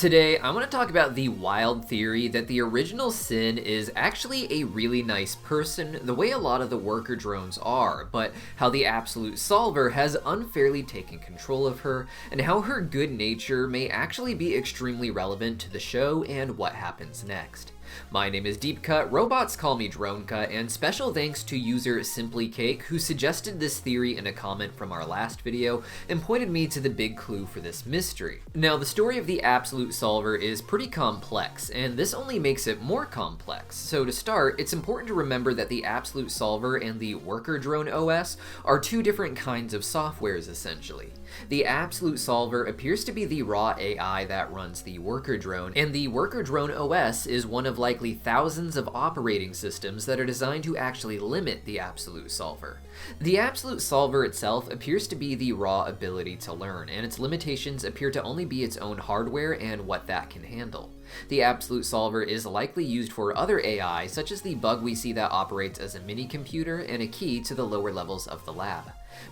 Today, I want to talk about the wild theory that the original CYN is actually a really nice person, the way a lot of the worker drones are, but how the Absolute Solver has unfairly taken control of her, and how her good nature may actually be extremely relevant to the show and what happens next. My name is Deepcut, robots call me Dronecut, and special thanks to user SimplyCake who suggested this theory in a comment from our last video and pointed me to the big clue for this mystery. Now, the story of the Absolute Solver is pretty complex, and this only makes it more complex. So to start, it's important to remember that the Absolute Solver and the Worker Drone OS are two different kinds of softwares essentially. The Absolute Solver appears to be the raw AI that runs the Worker Drone, and the Worker Drone OS is one of likely thousands of operating systems that are designed to actually limit the Absolute Solver. The Absolute Solver itself appears to be the raw ability to learn, and its limitations appear to only be its own hardware and what that can handle. The Absolute Solver is likely used for other AI, such as the bug we see that operates as a mini-computer and a key to the lower levels of the lab.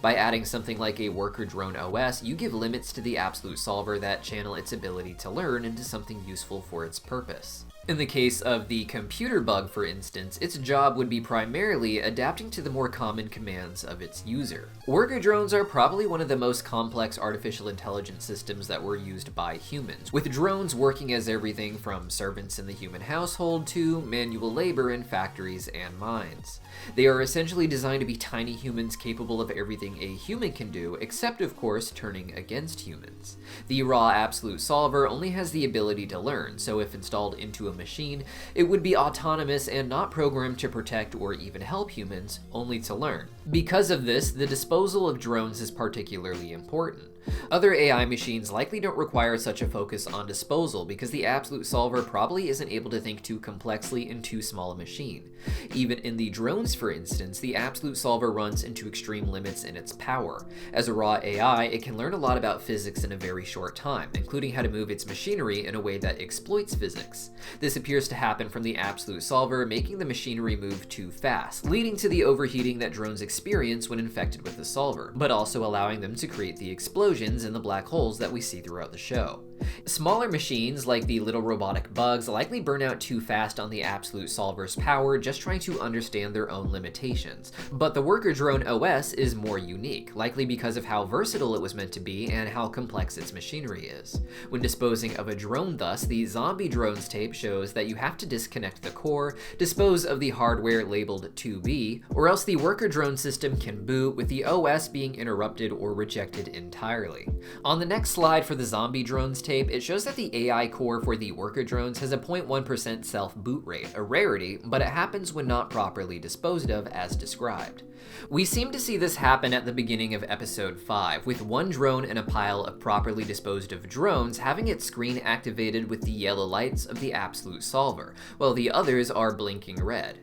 By adding something like a Worker Drone OS, you give limits to the Absolute Solver that channel its ability to learn into something useful for its purpose. In the case of the computer bug, for instance, its job would be primarily adapting to the more common commands of its user. Worker drones are probably one of the most complex artificial intelligence systems that were used by humans, with drones working as everything from servants in the human household to manual labor in factories and mines. They are essentially designed to be tiny humans capable of everything a human can do, except of course turning against humans. The raw Absolute Solver only has the ability to learn, so if installed into a machine, it would be autonomous and not programmed to protect or even help humans, only to learn. Because of this, the disposal of drones is particularly important. Other AI machines likely don't require such a focus on disposal because the Absolute Solver probably isn't able to think too complexly in too small a machine. Even in the drones, for instance, the Absolute Solver runs into extreme limits in its power. As a raw AI, it can learn a lot about physics in a very short time, including how to move its machinery in a way that exploits physics. This appears to happen from the Absolute Solver making the machinery move too fast, leading to the overheating that drones experience when infected with the solver, but also allowing them to create the explosions in the black holes that we see throughout the show. Smaller machines, like the little robotic bugs, likely burn out too fast on the Absolute Solver's power just trying to understand their own limitations. But the Worker Drone OS is more unique, likely because of how versatile it was meant to be and how complex its machinery is. When disposing of a drone thus, the Zombie Drones tape shows that you have to disconnect the core, dispose of the hardware labeled 2B, or else the Worker Drone system can boot, with the OS being interrupted or rejected entirely. On the next slide for the Zombie Drones tape, it shows that the AI core for the Worker Drones has a 0.1% self-boot rate, a rarity, but it happens when not properly disposed of as described. We seem to see this happen at the beginning of episode 5, with one drone in a pile of properly disposed of drones having its screen activated with the yellow lights of the Absolute Solver, while the others are blinking red.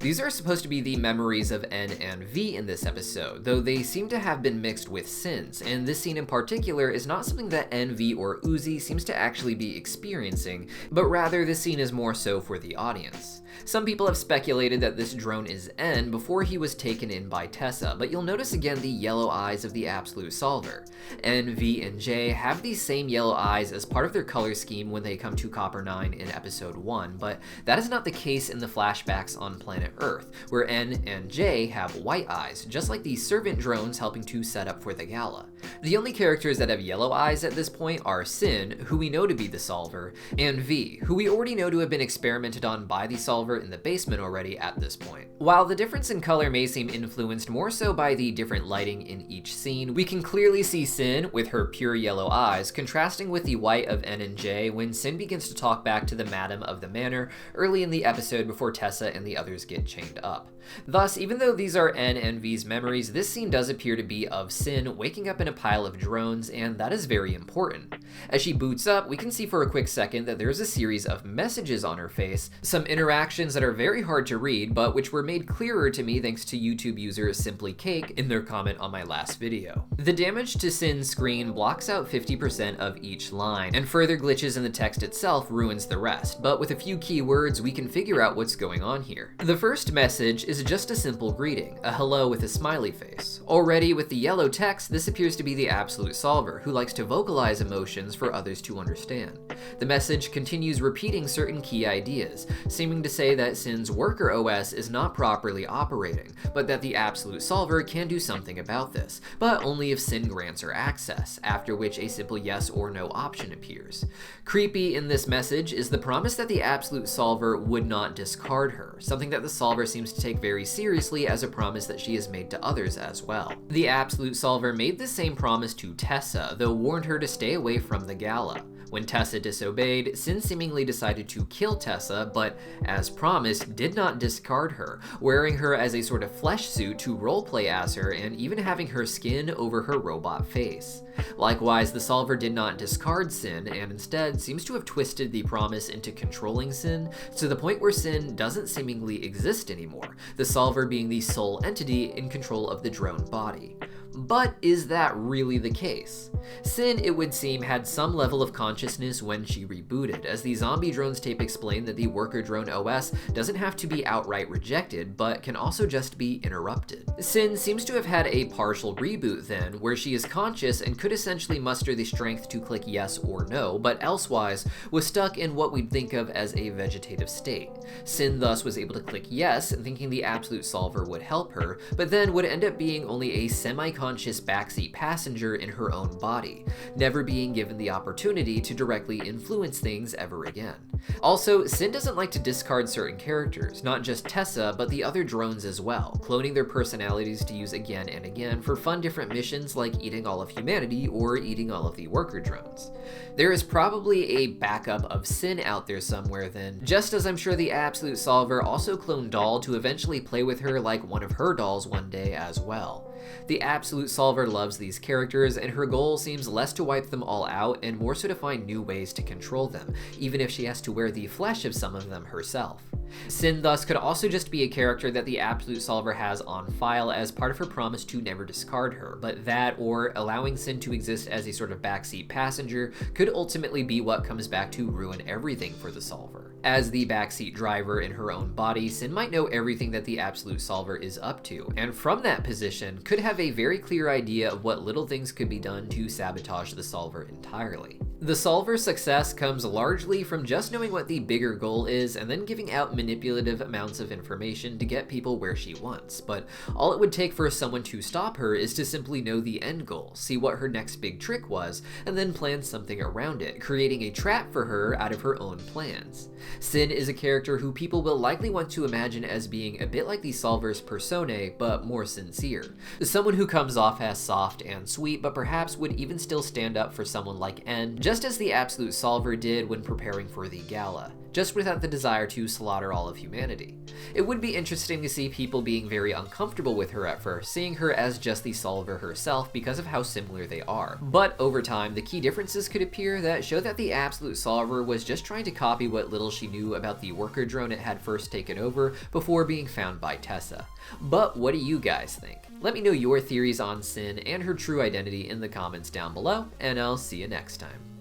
These are supposed to be the memories of N and V in this episode, though they seem to have been mixed with CYNs, and this scene in particular is not something that NV or Uzi seems to actually be experiencing, but rather this scene is more so for the audience. Some people have speculated that this drone is N before he was taken in by Tessa, but you'll notice again the yellow eyes of the Absolute Solver. N, V, and J have these same yellow eyes as part of their color scheme when they come to Copper 9 in episode 1, but that is not the case in the flashbacks on planet Earth, where N and J have white eyes, just like the servant drones helping to set up for the gala. The only characters that have yellow eyes at this point are CYN, who we know to be the Solver, and V, who we already know to have been experimented on by the Solver in the basement already at this point. While the difference in color may seem influenced more so by the different lighting in each scene, we can clearly see CYN, with her pure yellow eyes, contrasting with the white of N and J when CYN begins to talk back to the Madam of the Manor early in the episode before Tessa and the others get chained up. Thus, even though these are N and V's memories, this scene does appear to be of CYN waking up in a pile of drones, and that is very important. As she boots up, we can see for a quick second that there's a series of messages on her face, some interactions that are very hard to read, but which were made clearer to me thanks to YouTube user SimplyCake in their comment on my last video. The damage to CYN's screen blocks out 50% of each line, and further glitches in the text itself ruins the rest, but with a few keywords we can figure out what's going on here. The first first message is just a simple greeting, a hello with a smiley face. Already with the yellow text, this appears to be the Absolute Solver, who likes to vocalize emotions for others to understand. The message continues repeating certain key ideas, seeming to say that CYN's worker OS is not properly operating, but that the Absolute Solver can do something about this, but only if CYN grants her access, after which a simple yes or no option appears. Creepy in this message is the promise that the Absolute Solver would not discard her, something that the Solver seems to take very seriously as a promise that she has made to others as well. The Absolute Solver made the same promise to Tessa, though warned her to stay away from the gala. When Tessa disobeyed, CYN seemingly decided to kill Tessa, but as promised, did not discard her, wearing her as a sort of flesh suit to roleplay as her and even having her skin over her robot face. Likewise, the Solver did not discard CYN and instead seems to have twisted the promise into controlling CYN to the point where CYN doesn't seemingly exist anymore, the Solver being the sole entity in control of the drone body. But is that really the case? CYN, it would seem, had some level of consciousness when she rebooted, as the Zombie Drones tape explained that the worker drone OS doesn't have to be outright rejected, but can also just be interrupted. CYN seems to have had a partial reboot then, where she is conscious and could essentially muster the strength to click yes or no, but elsewise was stuck in what we'd think of as a vegetative state. CYN thus was able to click yes, thinking the Absolute Solver would help her, but then would end up being only a semi-conscious backseat passenger in her own body, never being given the opportunity to directly influence things ever again. Also, CYN doesn't like to discard certain characters, not just Tessa, but the other drones as well, cloning their personalities to use again and again for fun different missions like eating all of humanity or eating all of the worker drones. There is probably a backup of CYN out there somewhere then, just as I'm sure the Absolute Solver also cloned Doll to eventually play with her like one of her dolls one day as well. The Absolute Solver loves these characters, and her goal seems less to wipe them all out and more so to find new ways to control them, even if she has to wear the flesh of some of them herself. CYN thus could also just be a character that the Absolute Solver has on file as part of her promise to never discard her, but that, or allowing CYN to exist as a sort of backseat passenger, could ultimately be what comes back to ruin everything for the Solver. As the backseat driver in her own body, CYN might know everything that the Absolute Solver is up to, and from that position, could have a very clear idea of what little things could be done to sabotage the Solver entirely. The Solver's success comes largely from just knowing what the bigger goal is and then giving out manipulative amounts of information to get people where she wants, but all it would take for someone to stop her is to simply know the end goal, see what her next big trick was, and then plan something around it, creating a trap for her out of her own plans. CYN is a character who people will likely want to imagine as being a bit like the Solver's personae, but more sincere. Someone who comes off as soft and sweet, but perhaps would even still stand up for someone like N, just as the Absolute Solver did when preparing for the gala, just without the desire to slaughter all of humanity. It would be interesting to see people being very uncomfortable with her at first, seeing her as just the Solver herself because of how similar they are. But over time, the key differences could appear that show that the Absolute Solver was just trying to copy what little she knew about the worker drone it had first taken over before being found by Tessa. But what do you guys think? Let me know your theories on CYN and her true identity in the comments down below, and I'll see you next time.